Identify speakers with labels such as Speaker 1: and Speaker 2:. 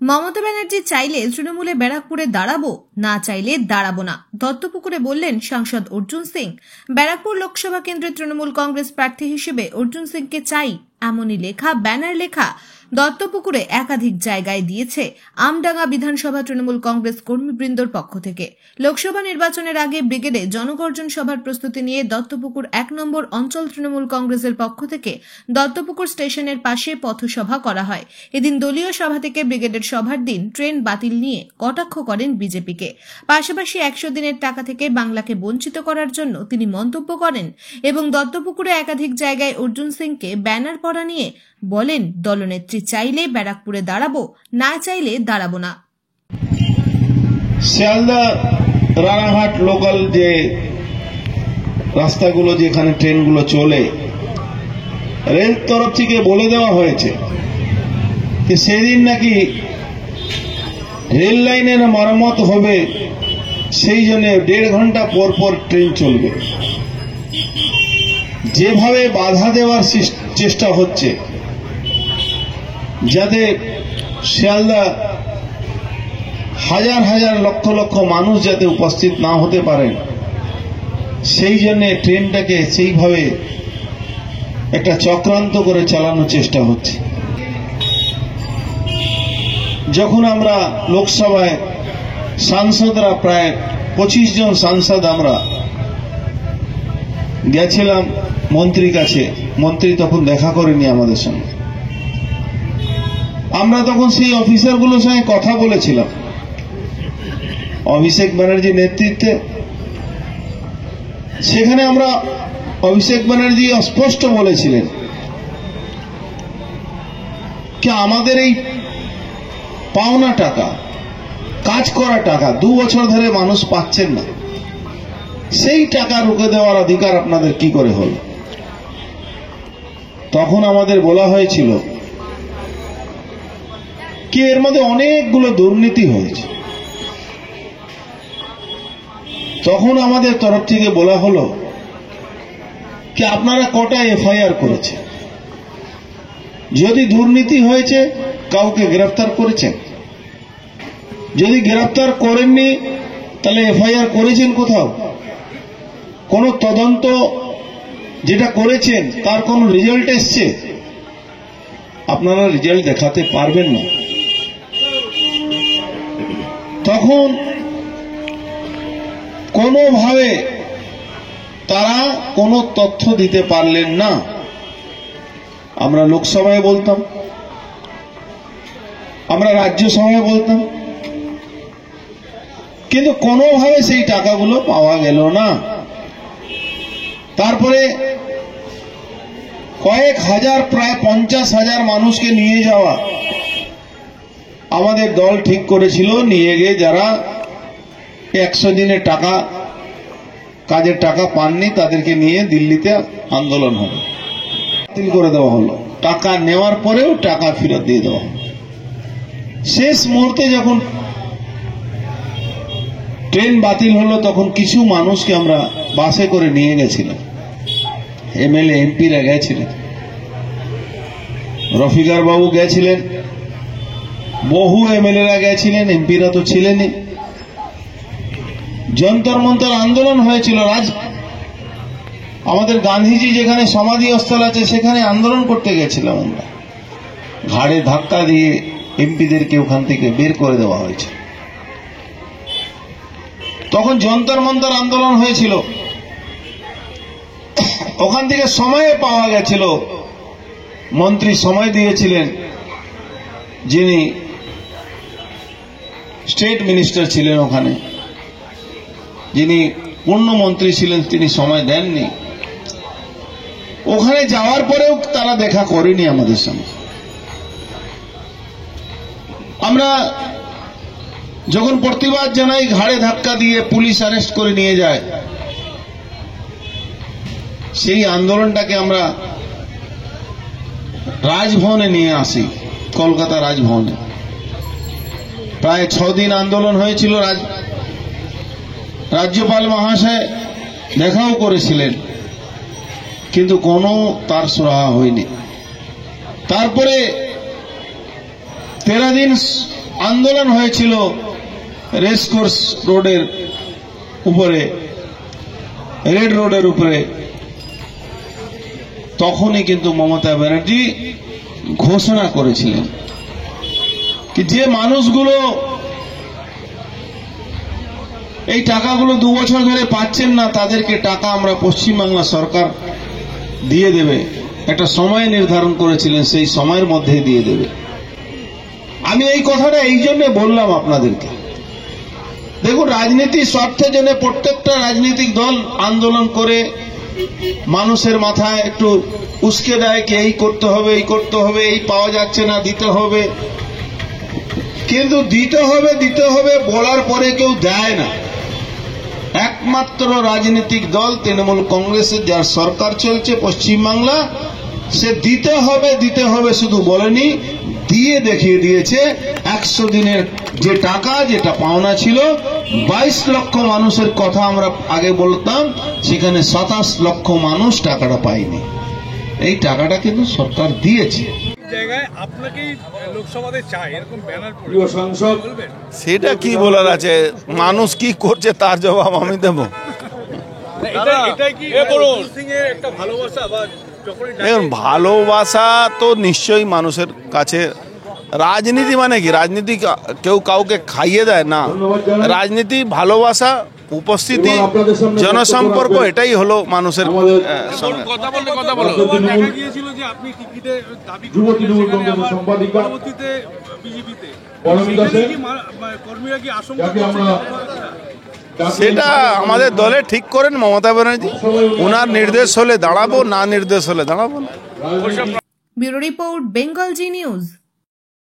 Speaker 1: মমতা ব্যানার্জি চাইলে তৃণমূলে ব্যারাকপুরে দাঁড়াবো, না চাইলে দাঁড়াবো না, দত্তপুকুরে বললেন সাংসদ অর্জুন সিং। ব্যারাকপুর লোকসভা কেন্দ্রের তৃণমূল কংগ্রেস প্রার্থী হিসেবে অর্জুন সিংকে চাই, এমনই লেখা ব্যানার লেখা দত্তপুকুরে একাধিক জায়গায় দিয়েছে আমডাঙ্গা বিধানসভা তৃণমূল কংগ্রেস কর্মীবৃন্দর পক্ষ থেকে। লোকসভা নির্বাচনের আগে ব্রিগেডে জনগর্জন সভার প্রস্তুতি নিয়ে দত্তপুকুর ১ নম্বর অঞ্চল তৃণমূল কংগ্রেসের পক্ষ থেকে দত্তপুকুর স্টেশনের পাশে পথসভা করা হয়। এদিন দলীয় সভা থেকে ব্রিগেডের সভার দিন ট্রেন বাতিল নিয়ে কটাক্ষ করেন বিজেপিকে। পাশাপাশি ১০০ দিনের টাকা থেকে বাংলাকে বঞ্চিত করার জন্য তিনি মন্তব্য করেন এবং দত্তপুকুরে একাধিক জায়গায় অর্জুন সিংকে ব্যানার পরা নিয়ে বলেন, দলনেত্রী চাইলে ব্যারাকপুরে দাঁড়াবো, না চাইলে দাঁড়াবো না।
Speaker 2: শিয়ালদা রানাঘাট লোকাল যে রাস্তাগুলো, যেখানে ট্রেনগুলো চলে, রেল তরফ থেকে বলে দেওয়া হয়েছে যে সেদিন নাকি রেল লাইনের মেরামত হবে, সেই জন্য 1.5 ঘন্টা পর পর ট্রেন চলবে। যেভাবে বাধা দেওয়ার চেষ্টা হচ্ছে যাতে শিয়ালদা হাজার হাজার লক্ষ লক্ষ মানুষ যাতে উপস্থিত না হতে পারেন, সেই জন্য ট্রেনটাকে সেইভাবে একটা চক্রান্ত করে চালানোর চেষ্টা হচ্ছে। যখন আমরা লোকসভায় সাংসদরা প্রায় 25 জন সাংসদ আমরা গেছিলাম মন্ত্রীর কাছে, মন্ত্রী তখন দেখা করেনি আমাদের সঙ্গে। আমরা তখন সেই অফিসারগুলোর সঙ্গে কথা বলেছিলাম অভিষেক ব্যানার্জির নেতৃত্বে। সেখানে আমরা অভিষেক ব্যানার্জি স্পষ্ট বলেছিলেন কি আমাদের এই পাওনা টাকা, কাজ করা টাকা 2 বছর ধরে মানুষ পাচ্ছেন না, সেই টাকা রুখে দেওয়ার অধিকার আপনাদের কি করে হল? তখন আমাদের বলা হয়েছিল কি এর মধ্যে অনেকগুলো দুর্নীতি হয়েছে। তখন আমাদের তরফ থেকে বলা হলো কি আপনারা কটা এফআইআর করেছে, যদি দুর্নীতি হয়েছে কাউকে গ্রেফতার করেছেন, যদি গ্রেফতার করেননি তাহলে এফআইআর করেছেন কোথাও? কোন তদন্ত যেটা করেছেন তার কোন রেজাল্ট এসছে? আপনারা রেজাল্ট দেখাতে পারবেন না। তখন কোনোভাবে তারা কোনো তথ্য দিতে পারলেন না। আমরা লোকসভায় বলতাম, আমরা রাজ্যসভায় বলতাম, কিন্তু কোনোভাবে সেই টাকাগুলো পাওয়া গেল না। তারপরে কয়েক হাজার, প্রায় 50,000 মানুষকে নিয়ে যাওয়া আমাদের দল ঠিক করেছিল। নিয়ে গিয়ে যারা 100 দিনের টাকা, কাজের টাকা পাননি, তাদেরকে নিয়ে দিল্লিতে আন্দোলন হবে, বাতিল করে দেওয়া হলো। টাকা নেওয়ার পরেও টাকা ফেরত দিয়ে দেওয়া হলো। শেষ মুহূর্তে যখন ট্রেন বাতিল হলো তখন কিছু মানুষকে আমরা বাসে করে নিয়ে গেছিলাম। এমএলএ এমপিরা গেছিলেন, রফিকার বাবু গেছিলেন, বহু এমএলএরা গেছিলেন, এমপিরা তো ছিলেনই। যন্তর মন্তর আন্দোলন হয়েছিল। আমাদের গান্ধীজি যেখানে সমাধি স্থল আছে সেখানে আন্দোলন করতে গেছিলাম আমরা। ঘাড়ে ধাক্কা দিয়ে এমপিদেরকে ওখান থেকে বের করে দেওয়া হয়েছে। তখন যন্তর মন্তর আন্দোলন হয়েছিল। ওখান থেকে সময়ে পাওয়া গেছিল, মন্ত্রী সময় দিয়েছিলেন, যিনি স্টেট মিনিস্টার ছিলেন ওখানে, যিনি পূর্ণমন্ত্রী ছিলেন, তিনি সময় দেননি। ওখানে যাওয়ার পরেও তারা দেখা করেনি আমাদের সঙ্গে। আমরা যখন প্রতিবাদ জানাই, ঘাড়ে ধাক্কা দিয়ে পুলিশ অ্যারেস্ট করে নিয়ে যায়। সেই আন্দোলনটাকে আমরা রাজভবনে নিয়ে আসি, কলকাতা রাজভবনে। প্রায় 6 দিন আন্দোলন হয়েছিল। রাজ্যপাল মহাশয় দেখাও করেছিলেন, কিন্তু কোনো তার সুরাহা হয়নি। তারপরে 13 দিন আন্দোলন হয়েছিল রেসকোর্স রোডের উপরে, রেড রোডের উপরে, তখনই কিন্তু মমতা ব্যানার্জি ঘোষণা করেছিলেন কি যে মানুষগুলো এই টাকাগুলো 2 বছর ধরে পাচ্ছেন না, তাদেরকে টাকা আমরা পশ্চিমবাংলা সরকার দিয়ে দেবে। একটা সময় নির্ধারণ করেছিলেন, সেই সময়ের মধ্যে দিয়ে দেবে। আমি এই কথাটা এই জন্য বললাম আপনাদেরকে। দেখুন, রাজনীতির স্বার্থের জন্য প্রত্যেকটা রাজনৈতিক দল আন্দোলন করে মানুষের মাথায় একটু উস্কে দেয় কি এই করতে হবে, এই করতে হবে, এই পাওয়া যাচ্ছে না, দিতে হবে। কিন্তু দিতে হবে বলার পরে কেউ দেয় না। একমাত্র রাজনৈতিক দল তৃণমূল কংগ্রেসের, যার সরকার চলছে পশ্চিমবাংলা, সে দিতে হবে শুধু বলেনি, দিয়ে দেখিয়ে দিয়েছে। 100 দিনের যে টাকা, যেটা পাওনা ছিল 22 লক্ষ মানুষের কথা আমরা আগে বলতাম, সেখানে 27 লক্ষ মানুষ টাকাটা পায়নি। এই টাকাটা কিন্তু সরকার দিয়েছে।
Speaker 3: জায়গায় আপনাকেই লোকসভাতে চাই এরকম ব্যানার পড়ে বলবেন?
Speaker 4: সেটা কি বলার আছে, মানুষ কি করছে তার জবাব আমি দেবো।
Speaker 3: এটাই কি অর্জুন সিং এর একটা ভালোবাসা, বা যখনই
Speaker 4: দেখুন, ভালোবাসা তো নিশ্চয়ই মানুষের কাছে। রাজনীতি মানে কি? রাজনীতি কেউ কাউকে খাইয়ে দেয় না। রাজনীতি ভালোবাসা, উপস্থিতি, জনসম্পর্ক, এটাই হলো মানুষের সঙ্গে।
Speaker 3: কথা বলো দেখা গিয়েছিল যে আপনি টিকিটে দাবি করেছিলেন, পরবর্তীতে বিজেপিতে কর্মীরা কি আশঙ্কা করছেন?
Speaker 4: সেটা আমাদের দলে ঠিক করেন মমতা ব্যানার্জি। ওনার নির্দেশ হলে দাঁড়াবো, না নির্দেশ হলে দাঁড়াবো না।
Speaker 1: ব্যুরো রিপোর্ট, বেঙ্গল জি নিউজ।